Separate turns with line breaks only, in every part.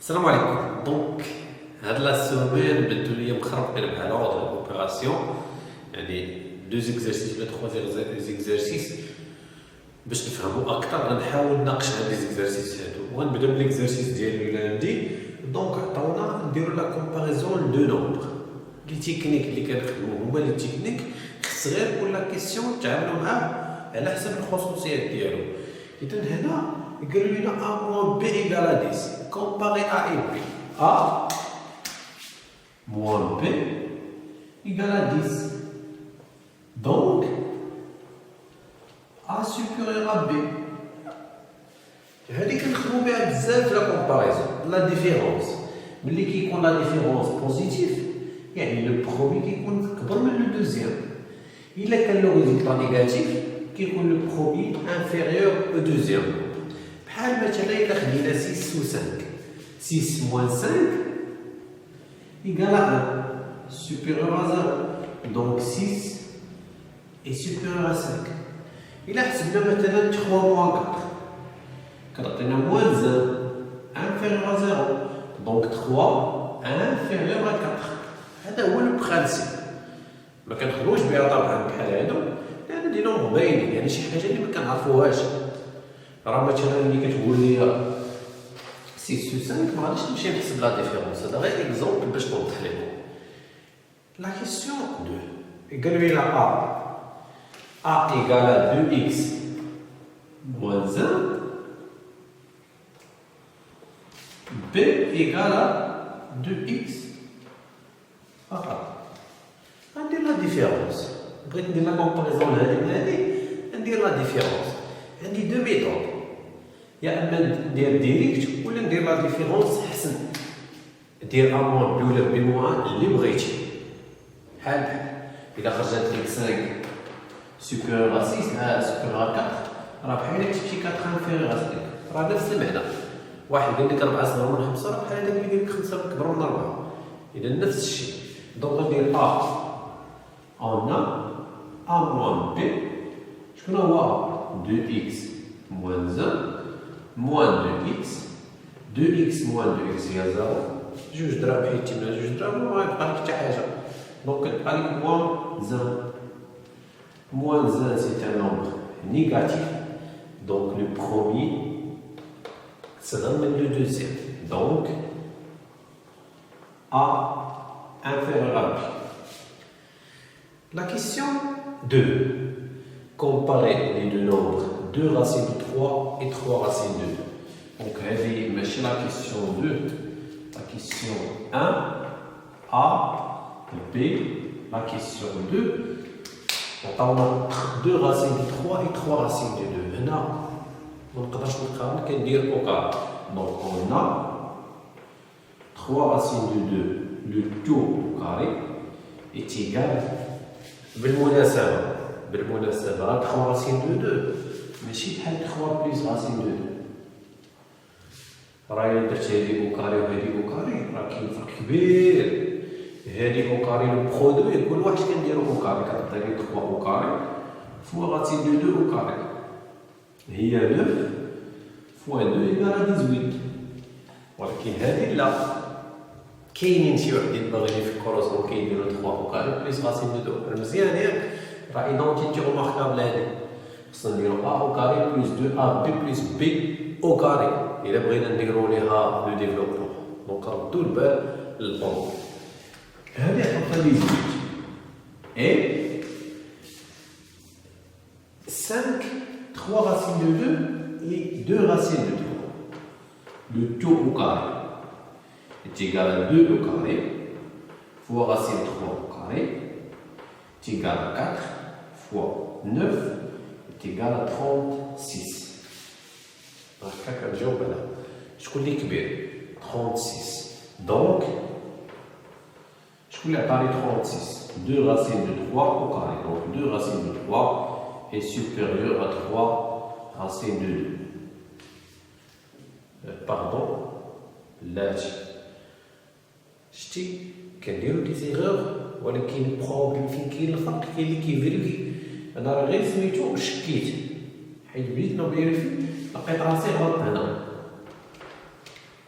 السلام عليكم. دونك هاد لا سومين بدو ليا مخربقين بحال اوردر اوبيراسيون، يعني دو زيكزارسيس ولا تخوا زيكزارسيس باش نفهمو اكثر. غنحاول نناقش هاد لي زيكزارسيس هادو وغنبدا بليكزارسيس ديالي لاندي. دونك عطاونا نديرو لا كومباريزون دو نومبر. لي تكنيك اللي كنخدمو هما لي تكنيك خص غير كل كيسيون تعاملوا معاه على حسب الخصوصيات ديالو. اذا هنا قالوا لنا a moins b égale à 10 comparé a et b. a moins b égale à 10. Donc a supérieur à b. هذه كنخدموا بها بزاف في لا كومباريزون. لا ديفيرونس ملي كيكون لا ديفيرونس بوزيتيف يعني لو برومي كيكون كبر من لو دوزيام. الا كان لو ريزولطا نيجاتيف كيكون لو برومي انفيريور او دوزيام. بحال مثلا الا خدينا 6 و 5 6 moins 5 égale à 1 supérieur à 0. donc 6 est supérieur à 5. الا حسبنا مثلا 3 moins 4 كتعطينا moins 1 inférieur à 0. donc 3 inférieur à 4. هذا هو البرانسيب. ما كنخدموش بها طبعا بحال هادو لان دي نومبر باينين، يعني شي حاجه اللي ما كنعرفوهاش. راه مثلا ملي كتقول لي 6 و 5 ما غاديش نمشي نحسب لا ديفيرونس. هذا غير اكزومبل باش نوضح لكم. لا كيسيون 2 قالوا لي a égale à 2x moins 1 b égale à 2x فقط. غندير لا ديفيرونس. بغيت ندير لا كومباريزون هذه ندير لا ديفيرونس. عندي دو ميثود، يا اما ندير ديريكت ولا ندير لا ديفيرونس حسن. دير ا موان بي ولا بي موان اللي بغيتي. بحال الا خرجت لك 5 سوبيريور ا 6 سوبيريور ا 4 راه بحال الا كتبتي 4 انفيريور ا 5 راه نفس المعنى. واحد قال لك 4 صغر من 5 راه بحال هذاك اللي قال لك 5 كبر من 4. اذا نفس الشيء. دونك غندير ا اون ا موان بي. شكون هو 2x moins 1 moins 2x 2x moins 2x هي 0. جوج ضرب حيدتي من جوج ضرب ما يبقى لك حتى حاجه. دونك كتبقى لك moins 1. moins 1 c'est un nombre négatif. donc le premier صغر من le deuxième. donc a inférieur à b. La question 2. Comparer les deux nombres 2 racines de 3 et 3 racines de 2. Donc, c'est la question 2. La question 1, A, B. La question 2, on a 2 racines de 3 et 3 racines de 2. Là, on peut dire au carré. Donc, on a 3 racines de 2. Le tout au carré est égal بالمناسبة 3 racine de 2 ماشي بحال 3 plus racine de 2. راه إلا درت هادي أو كاري وهادي أو كاري راه كاين فرق كبير. هادي أو كاري لو برودوي كل واحد كنديرو أو كاري كتعطيني 3 أو كاري فوا racine de 2 أو كاري هي 9 فوا 2 إيكال 18. ولكن هادي لا. كاينين شي وحدين باغيين يفكروا كيديروا 3 أو كاري بليس racine de 2. مزيان ياك راه ايدونتيتي روماركابل هادي. خصنا نديرو ا او كاري بلس 2 ا بي بلس بي او كاري الا بغينا نديرو ليها لو ديفلوبمون. دونك ردوا البال للبروبليم. هادي عطاتنا لي زوج اي 5 3 racines de 2 et 2 racines de 3. le tout au carré est égal à 2 au carré fois racine 3 au carré est égal à 4 fois 9 est égal à 36. هكا كنجاوب انا. شكون اللي كبير 36. دونك شكون اللي عطاني 36 2 racines de 3 au carré. donc 2 racines de 3 est supérieur à 3 racines de 2. pardon لا شتي كنديرو دي زيغور ولكن البروبليم فين كاين الفرق كاين اللي كيفيريفي. انا راه غير سميتو شكيت حيت بديت نفيريفي لقيت راسي غلط هنا.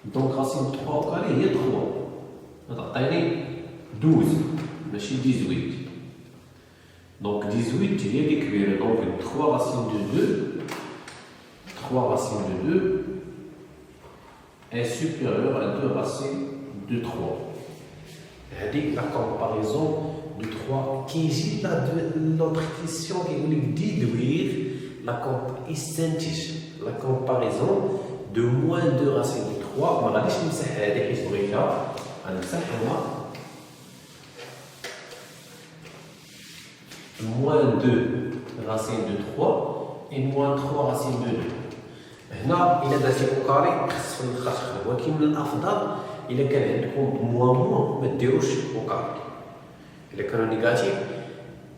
دونك racine de 3 au carré هي 3 تعطيني 12 ماشي 18 دونك 18 هي اللي كبيرة دونك 3 racine de 2 3 racine de 2 est supérieur à 2 racines de 3 هذيك la comparaison de 3 كيجي l'autre question qui يقول لك déduire يستنتج la comparaison de moins 2 racines de 3 ما غاديش نمسح هذه حيت بغيتها غنمسح هنا moins 2 racines de 3 et moins 3 racines de 2 هنا إلا درتي أو كاري خص في الآخر تخدم ولكن من الأفضل إلا كان عندكم موان ما ديروش أو كاري إلا كانوا نيجاتيف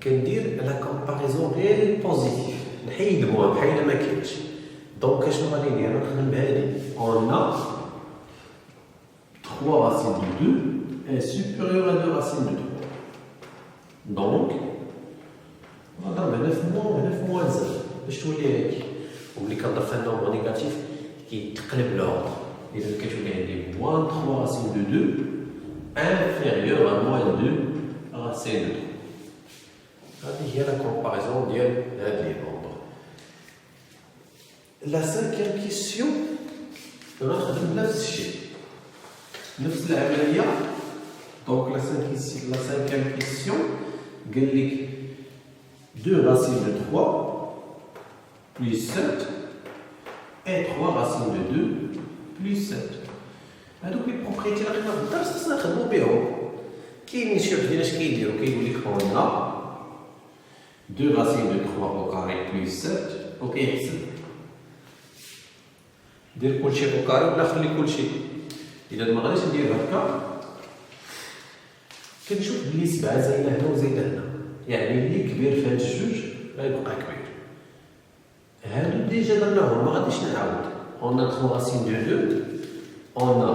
كندير لا كومباريزون غير بوزيتيف نحيد موان بحال ما كاينش دونك اشنو غادي ندير نخدم بهادي on a 3 racines de 2 est supérieur à 2 racines de 3 donc نضرب هنا في موان زر باش تولي هادي وملي كنضرب في النومبر نيجاتيف كيتقلب لوردر اذا كتولي عندي موان 3 racines de 2 inférieur à moins 2 racines de 3 هذه هي لا كومباريزون ديال هاد لي نومبر لا سانكيام كيسيون غنخدم نفس الشيء نفس العمليه دونك لا سانكيام كيسيون قال لك 2 racines de 3 plus 7 et 3 racines de 2 plus 7 هادوك لي بروبريتي اللي خدنا في الدرس خصنا نخدمو بهم كاينين شي وحدين اش كيديرو كيقول لك هنا 2 racines de 3 au carré plus 7 وكيحسب دير كلشي au carré ولا خلي كلشي اذا ما غاديش ندير هكا كنشوف بلي 7 زايده هنا وزايده هنا يعني اللي كبير في هاد الجوج غيبقى كبير هادو ديجا درناهم ما غاديش نعاود on a 3 racines de 2 on a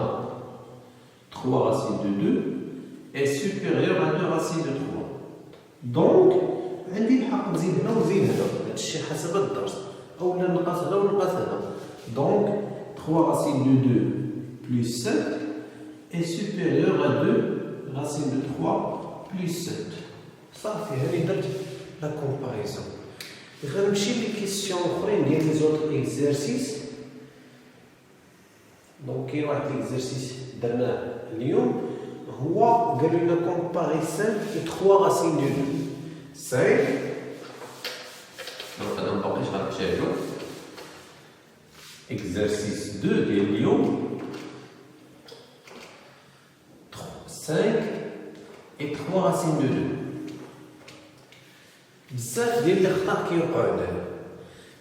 3 racines de 2 est supérieur à 2 racines de 3 donc عندي الحق نزيد هنا ونزيد هنا هادشي حسب الدرس اولا نقص هنا ونقص هنا دونك 3 racines de 2 plus 7 est supérieur à 2 racines de 3 plus 7 صافي هاني درت لا كومباريزون غنمشي لي كيسيون اخرين ديال لي زوطر اكزرسيس دونك كاين واحد ليكزرسيس درناه اليوم هو قال لنا كومباري 5 et 3 racines de 2 5 دونك هذا مبقاش غنحتاجو اكزرسيس 2 ديال اليوم 5 et 3 racines de 2 بزاف ديال الاخطاء كيوقعوا هنا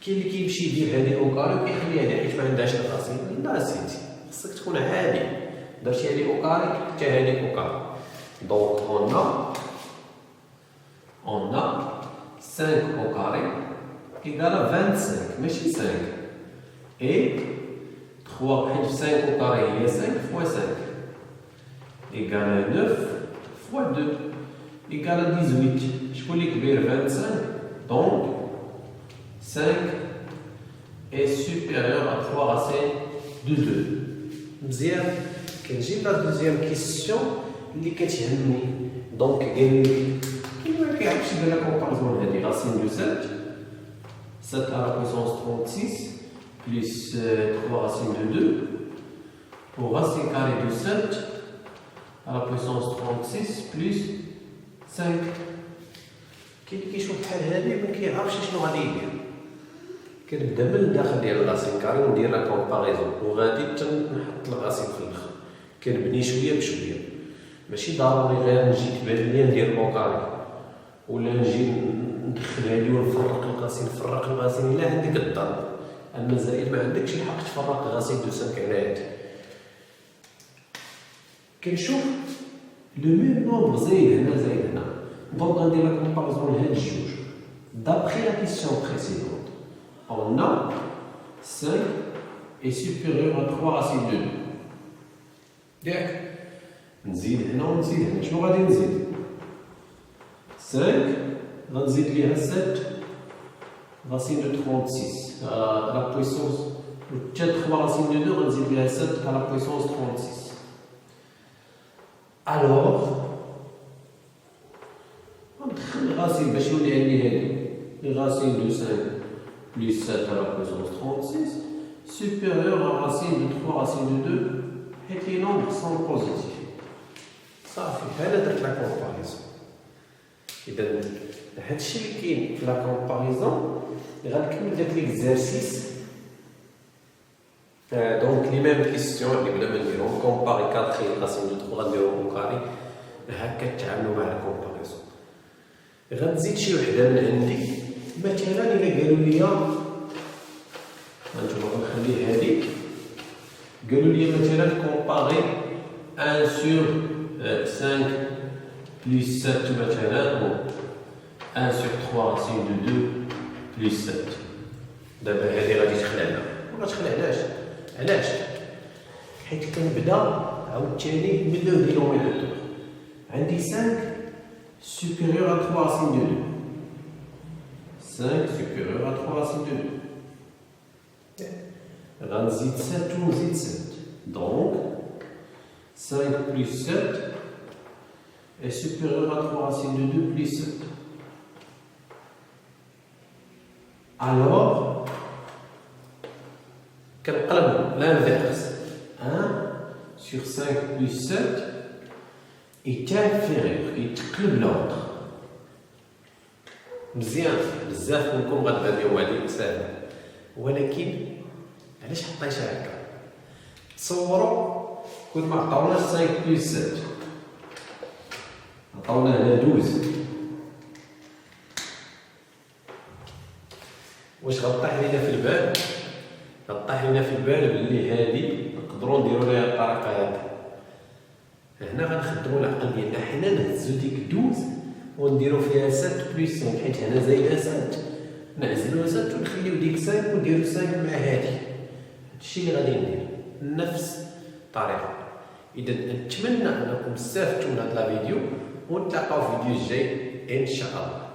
كاين اللي كيمشي يدير هذه او كاري وكيخليها هذه حيت ما عندهاش الراسين لا سيدي خصك تكون عادي درتي هذه او كاري حتى هذه او كاري دونك on a 5 au carré égale à 25 ماشي 5 et 3 حيت 5 au carré هي 5 fois 5 égale à 9 fois 2 égale à 18 شكون اللي كبير 25 donc 5 est supérieur à 3 racines de 2 مزيان كنجيب لا دوزيام كيسيون اللي كتهمني دونك قال لي كي ما كيعرفش يدير لا كومباريزون هذه racine de 7 7 à la puissance 36 plus 3 racines de 2 pour racine carrée de 7 à la puissance 36 plus 5 كاين اللي كيشوف بحال هذه ما كيعرفش شنو غادي يدير كنبدا من الداخل ديال الراسين كاري وندير لا كومباريزون وغادي نحط الراسين في الاخر كنبني شويه بشويه ماشي ضروري غير نجي تبان لي ندير او كاري ولا نجي ندخل هذه ونفرق الغاسين الا عندك الضرب اما زائد ما عندكش الحق تفرق غاسين دو 5 على هادي كنشوف لو ميم نومبر زايد هنا زايد هنا دونك غندير لا كومباريزون لهاد الجوج دابخي لا كيسيون بريسيدونت on a 5 est supérieur à 3 racines de 2 ياك نزيد هنا ونزيد هنا شنو غادي نزيد 5 غنزيد ليها 7 racine de 36 la puissance و 3 racine de 2 غنزيد لها 7 à la puissance 36. Alors غندخل الغاسين باش يولي عندي هادي les racines de 5 plus 7 à la puissance 36 supérieur à racine de 3 racine de 2 حيت les nombres sont positifs. صافي هذا درت لا كومباريزون. إذا هادشي اللي كاين في لا كومباريزون غنكمل داك ليكزارسيس. دونك لي ميم كيسيون اللي بلا ما نديرهم كومباري 4 راسين دو 3 غنديرهم او كاري. هكا تعاملوا مع الكومباريزون. غنزيد شي وحده من عندي مثلا الا قالوا لي هانتوما غنخلي هذه قالوا لي مثلا كومباري 1 sur 5 plus 7 مثلا bon 1 sur 3 racine de 2 plus 7. دابا هذه غادي تخلعنا ولا تخلعناش علاش؟ حيت كنبدا عاوتاني من لو دينوميناتور عندي 5 supérieur à 3 racine de 2. 5 supérieur à 3 racine de 2. غنزيد 7 ونزيد 7. Donc 5 plus 7 est supérieur à 3 racine de 2 plus 7. Alors, كنقلب l'inverse. 1 sur 5 plus 7 est inférieur, يتقلب l'autre. مزيان بزاف منكم غتبان لهم هذه ساهله، ولكن علاش حطيتها هكا؟ تصوروا كون ما عطاوناش 5 بلس 7 عطاونا هنا 12 واش غطيح لينا في البال؟ غطيح لينا في البال بلي هذه نقدروا نديروا لها الطريقه هذه. هنا غنخدموا العقل ديالنا، حنا نهزوا ديك 12 ونديروا فيها 7 بلس 5 حيت هنا زايده 7 نعزلوا 7 ونخليو ديك 5 ونديروا 5 مع هذه. هادشي اللي غادي ندير نفس الطريقه. اذا نتمنى انكم استفدتوا من هذا الفيديو ونتلاقاو في الفيديو الجاي ان شاء الله.